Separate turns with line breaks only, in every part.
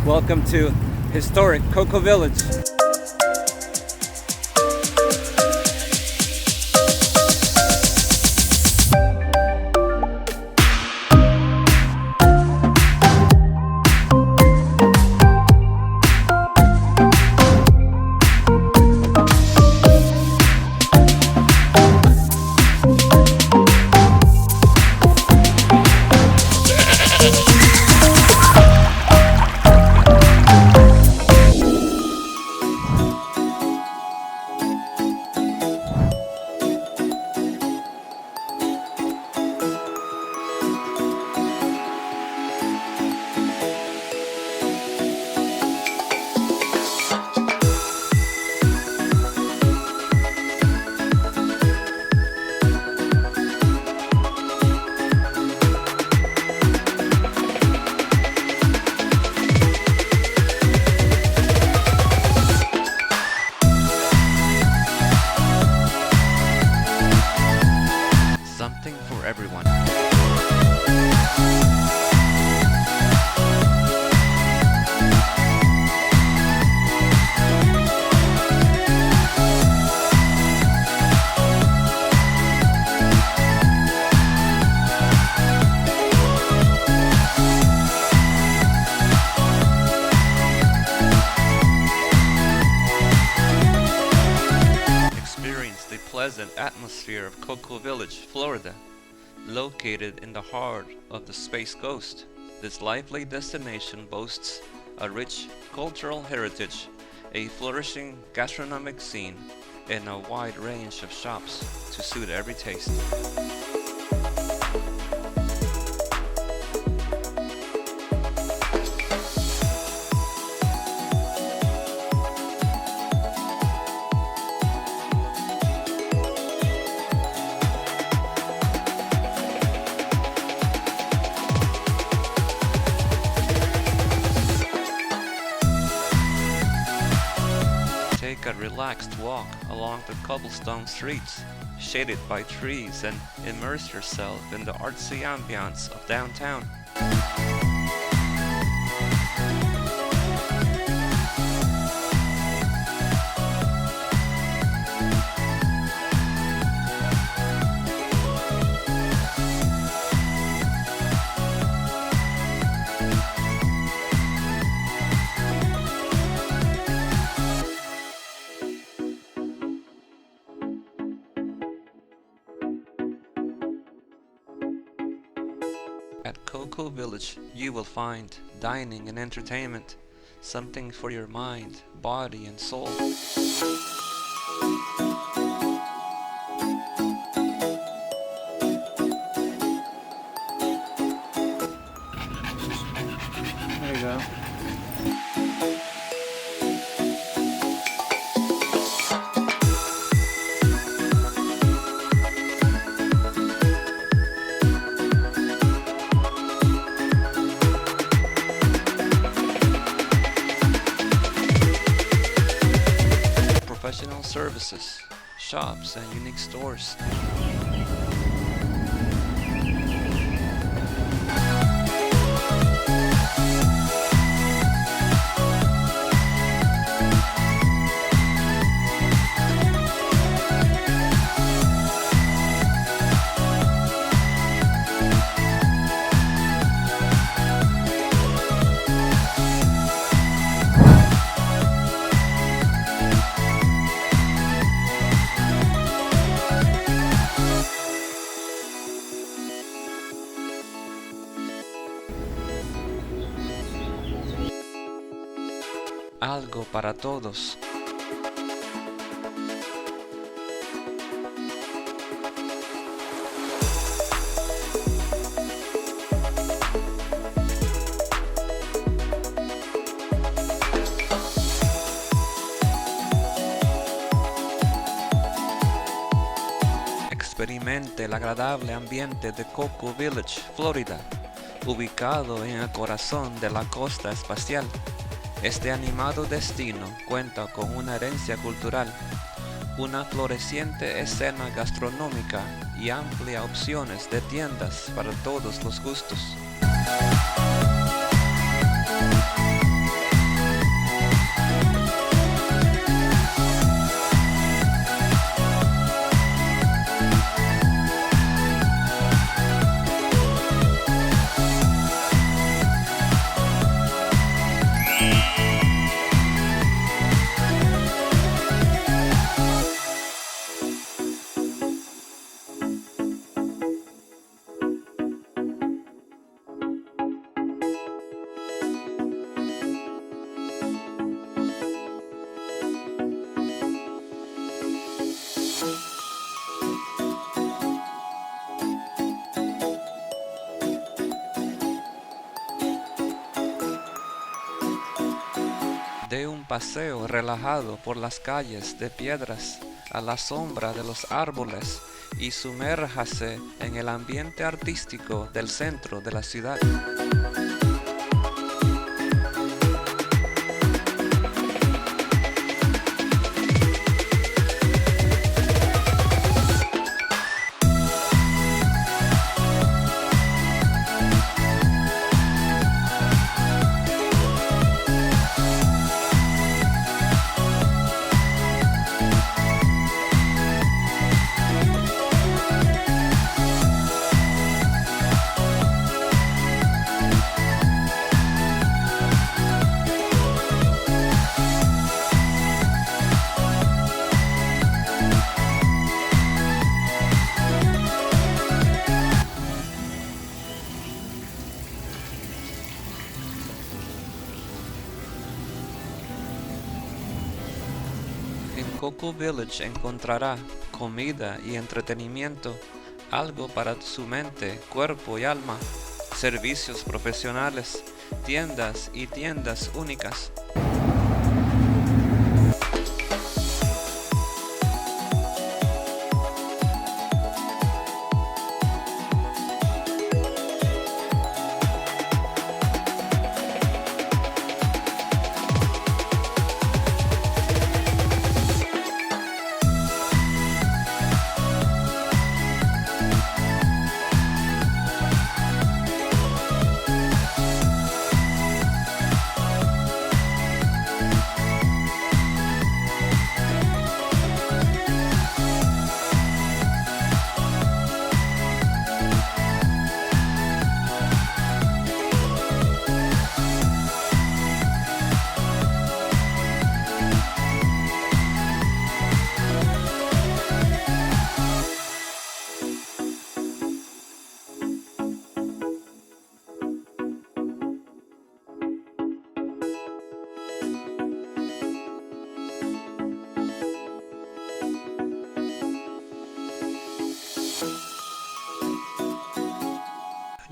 Welcome to historic Cocoa Village.
Something for everyone. Experience the pleasant atmosphere of Cocoa Village, Florida. Located in the heart of the Space Coast, this lively destination boasts a rich cultural heritage, a flourishing gastronomic scene, and a wide range of shops to suit every taste. Take a relaxed walk along the cobblestone streets, shaded by trees, and immerse yourself in the artsy ambiance of downtown. At Cocoa Village, you will find dining and entertainment, something for your mind, body, and soul.
There you go.
Professional services, shops, and unique stores. Algo para todos. Experimente el agradable ambiente de Cocoa Village, Florida, ubicado en el corazón de la costa espacial. Este animado destino cuenta con una herencia cultural, una floreciente escena gastronómica y amplia opciones de tiendas para todos los gustos. Dé un paseo relajado por las calles de piedras a la sombra de los árboles y sumérjase en el ambiente artístico del centro de la ciudad. En Cocoa Village encontrará comida y entretenimiento, algo para su mente, cuerpo y alma, servicios profesionales, tiendas y tiendas únicas.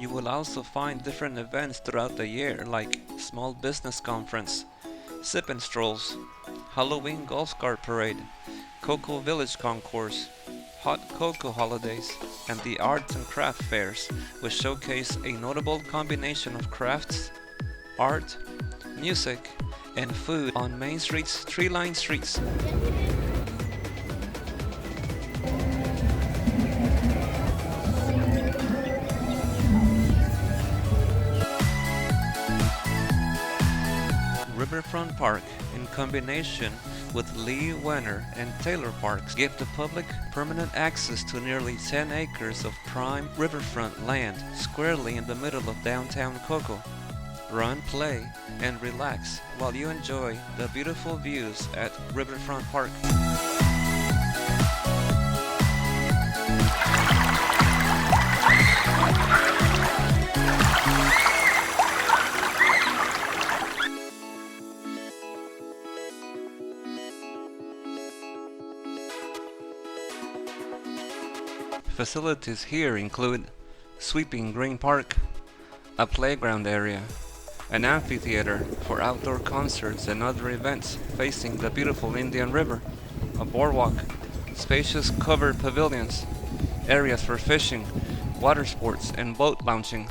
You will also find different events throughout the year like Small Business Conference, Sip and Strolls, Halloween Golf Cart Parade, Cocoa Village Concourse, Hot Cocoa Holidays, and the Arts and Craft Fairs, which showcase a notable combination of crafts, art, music, and food on Main Street's tree-lined streets. Riverfront Park, in combination with Lee Wenner and Taylor Parks, give the public permanent access to nearly 10 acres of prime riverfront land squarely in the middle of downtown Cocoa. Run, play, and relax while you enjoy the beautiful views at Riverfront Park. Facilities here include sweeping green park, a playground area, an amphitheater for outdoor concerts and other events facing the beautiful Indian River, a boardwalk, spacious covered pavilions, areas for fishing, water sports, and boat launching.